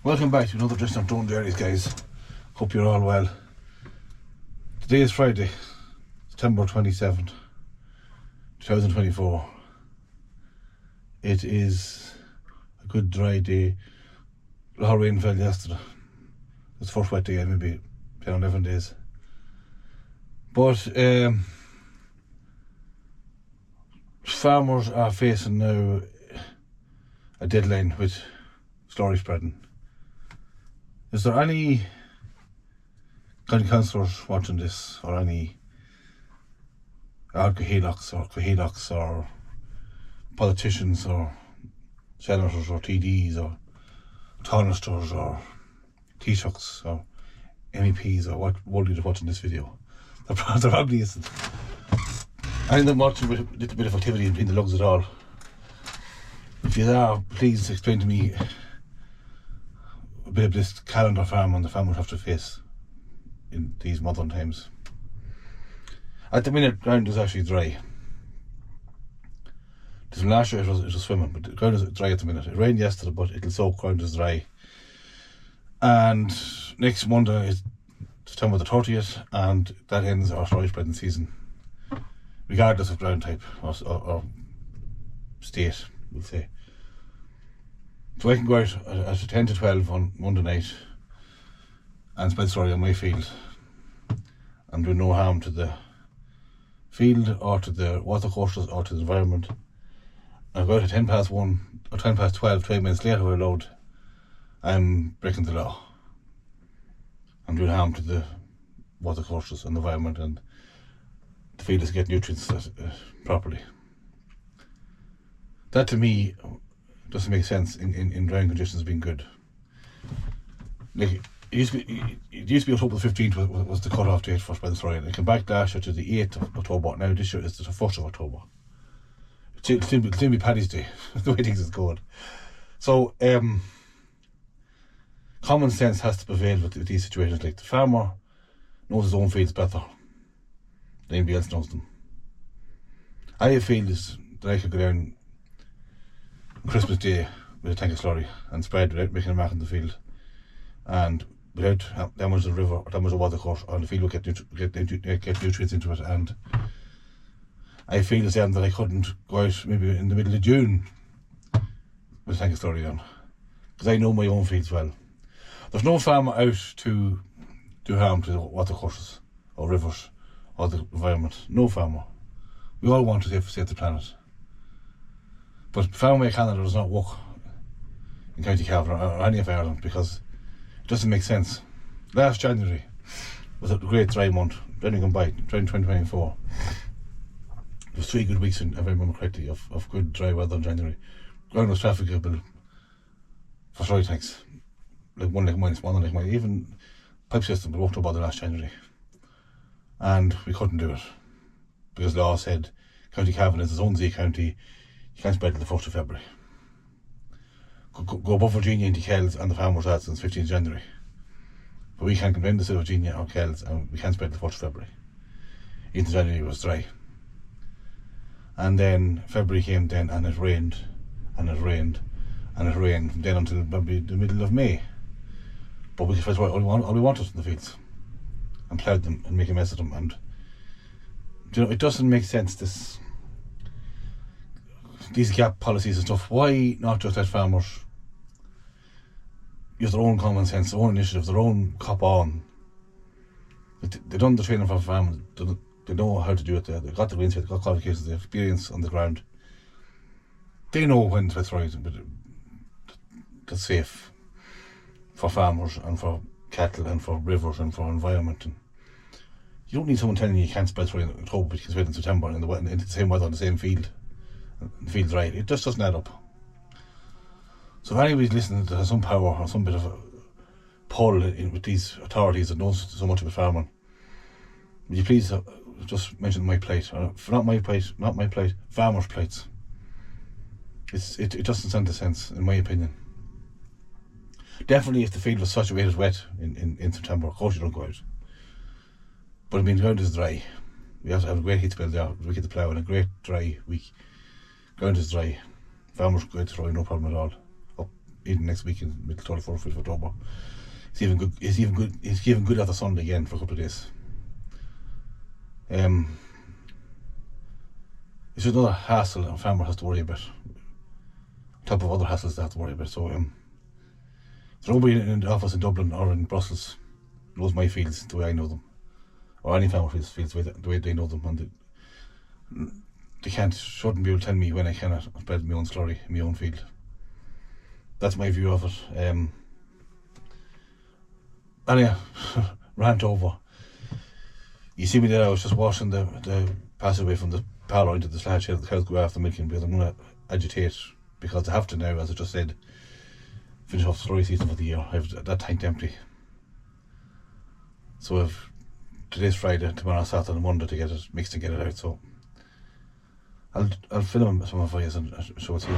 Welcome back to another edition of Drone Diaries, guys. Hope you're all well. Today is Friday, September 27th, 2024. It is a good dry day. A lot of rain fell yesterday. It's the first wet day in maybe 10 or 11 days. But farmers are facing now a deadline with slurry spreading. Is there any county councillors watching this, or any Cohelachs or politicians or senators or TDs or Taoiseachs or Taoiseachs or MEPs or what world are watching this video? There probably isn't. I think they're watching with a little bit of activity in the lugs at all. If you are, please explain to me a bit of this calendar farm and the farmers have to face in these modern times. At the minute, ground is actually dry. Last year it was swimming, but the ground is dry at the minute. It rained yesterday, but it'll soak, ground is dry. And next Monday is September the 30th, and that ends our slurry spreading season, regardless of ground type or state, we'll say. So I can go out at 10 to 12 on Monday night and spread slurry on my field and do no harm to the field or to the water courses or to the environment. I go out at 10 past 1 or 10 past 12, 20 minutes later we're allowed. I'm breaking the law. I'm doing harm to the water courses and the environment, and the field is getting nutrients properly. That to me doesn't make sense in drying conditions being good. Like, it used to be October the 15th was the cut-off date for spreading slurry. It came back last year to the 8th of October. Now this year it's the 1st of October. It'll still be Paddy's Day, the way things is going. So, common sense has to prevail with these situations. Like, the farmer knows his own fields better than anybody else knows them. I have fields that I could go down Christmas Day with a tank of slurry and spread without making a mark in the field, and without damaging the river or damaging the water course, and the field will get nutrients into it. And I feel the same that I couldn't go out maybe in the middle of June with a tank of slurry on, because I know my own fields well. There's no farmer out to do harm to the water courses or rivers or the environment. No farmer. We all want to save the planet. But Farmway Canada does not work in County Cavan or any of Ireland, because it doesn't make sense. Last January was a great dry month, January gone by, 2024. There was 3 good weeks, if I remember correctly, of good dry weather in January. Ground was trafficable for slurry tanks. Like 1 lake mile, smaller lake mile, even pipe system we walked about the last January. And we couldn't do it, because law said County Cavan is its own Z county. You can't spread till the 1st of February. Go above Virginia into Kells and the farmers had since 15th January. But we can't complain to the Virginia or Kells, and we can't spread till the 1st of February. Into January was dry. And then February came then, and it rained, and it rained, and it rained from then until maybe the middle of May. But we could all we wanted in the fields, and ploughed them and make a mess of them. And it doesn't make sense, these gap policies and stuff. Why not just let farmers use their own common sense, their own initiative, their own cop on? They've done the training for farmers, they know how to do it, they've got the range, they've got qualifications, they've experience on the ground. They know when to right, but that's safe for farmers and for cattle and for rivers and for environment. And you don't need someone telling you can't spread slurry in October, but you can spread in September in the same weather on the same field. The field's right. It just doesn't add up. So if anybody's listening that has some power or some bit of a pull with these authorities that knows so much about farming, would you please just mention my plight? Not my plight, farmers' plights. It doesn't stand to sense, in my opinion. Definitely if the field was saturated wet in September, of course you don't go out. But I mean, the ground is dry. We have to have a great heat spell there. We get the plough in a great dry week. Ground is dry. Farmers go out to slurry, no problem at all. Up eating next week in middle 24th, 5th of October. He's even good after Sunday again for a couple of days. It's just another hassle a farmer has to worry about, on top of other hassles they have to worry about. So nobody in the office in Dublin or in Brussels knows my fields the way I know them, or any farmer fields the way they know them, and they shouldn't be able to tell me when I cannot spread my own slurry in my own field. That's my view of it. Anyhow, rant over. You see me there, I was just washing the passageway from the parlour into the sledge shed the cows go after milking, because I'm going to agitate, because I have to now, as I just said, finish off the slurry season for the year. I have that tank empty. So if today's Friday, tomorrow Saturday and Monday to get it mixed and get it out. So I'll film some of it and show it to you.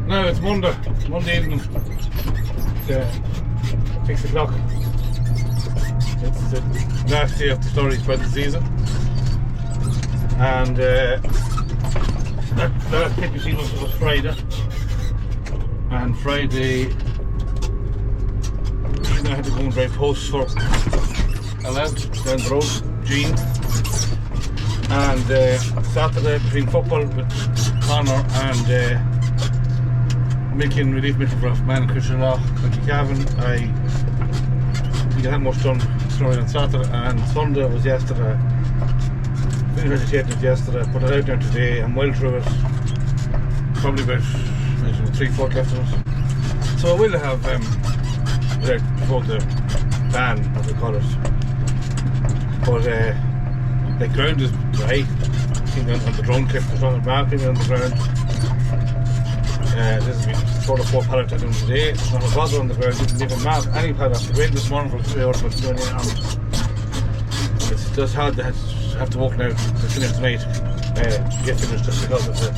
Now it's Monday evening, it's 6 o'clock. It's the last day of the slurry spreading season, and that last tip you seen was Friday, and Friday I had to go and drive posts for a lad down the road, Gene, and Saturday between football with Connor and relief milking for Man and Christian Law, County Cavan. I think I had much done slurry on Saturday, and Sunday was yesterday. Finished agitating it yesterday, put it out there today. I'm well through it. Probably about 3/4 left of it. So I will have before the ban, as they call it. But the ground is dry. I think on the drone clip, there's not marking on the ground. This has been 4 pallets I've done today. There's not a bother on the ground, didn't even mark any pallet. I waited this morning for 3 hours, but it's just hard to have to walk now to finish tonight. Get finished just because of the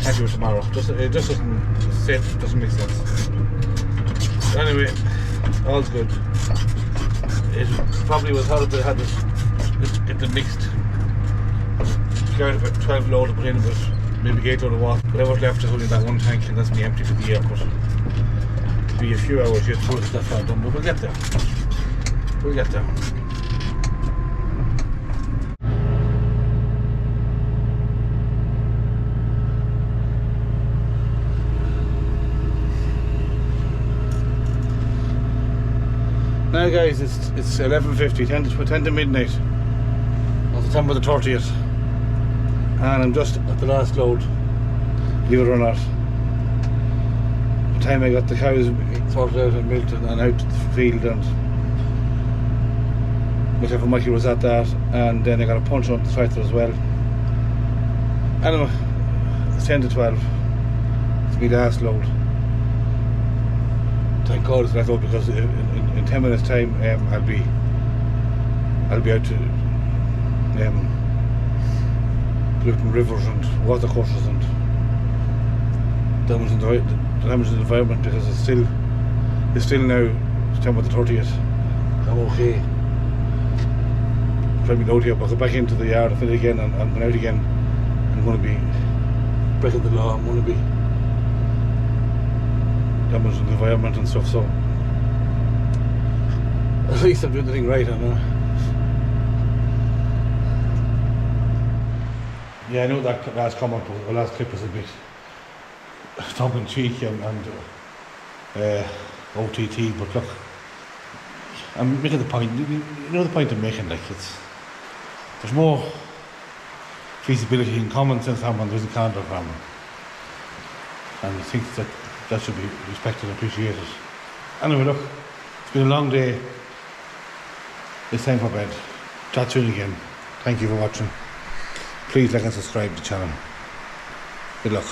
can't do it tomorrow. It just doesn't make sense. But anyway, all's good. It probably was hard if it had it mixed. Got about 12 load to put in, but maybe 8 load of water. Whatever's left is only that one tank, and that's me empty for the year. But it'll be a few hours yet before the stuff all done, but we'll get there. We'll get there. Now guys, it's 11:50, 10 to midnight on September the 30th. and I'm just at the last load, believe it or not. By the time I got the cows sorted out and milked and out to the field, and whichever Mikey was at that, and then I got a punch on the tractor as well. Anyway, it's 10 to 12. It's my last load. Thank God it's last load, because in 10 minutes time I'll be out to polluting rivers and water courses and damaging the environment, because it's still now September the 30th. I'm okay. Try me out here, but I'll go back into the yard, I fill it again and go out again. I'm going to be breaking the law, I'm going to be damaging the environment and stuff, so at least I'm doing the thing right, I know. Yeah, I know that last comment, the last clip was a bit tongue-in-cheek and OTT, but look, I'm making the point, you know the point I'm making, like, there's more feasibility and common sense farming than there is in calendar farming, and I think that should be respected and appreciated. Anyway, look, it's been a long day, it's time for bed. Chat soon again. Thank you for watching. Please like and subscribe to the channel. Good luck.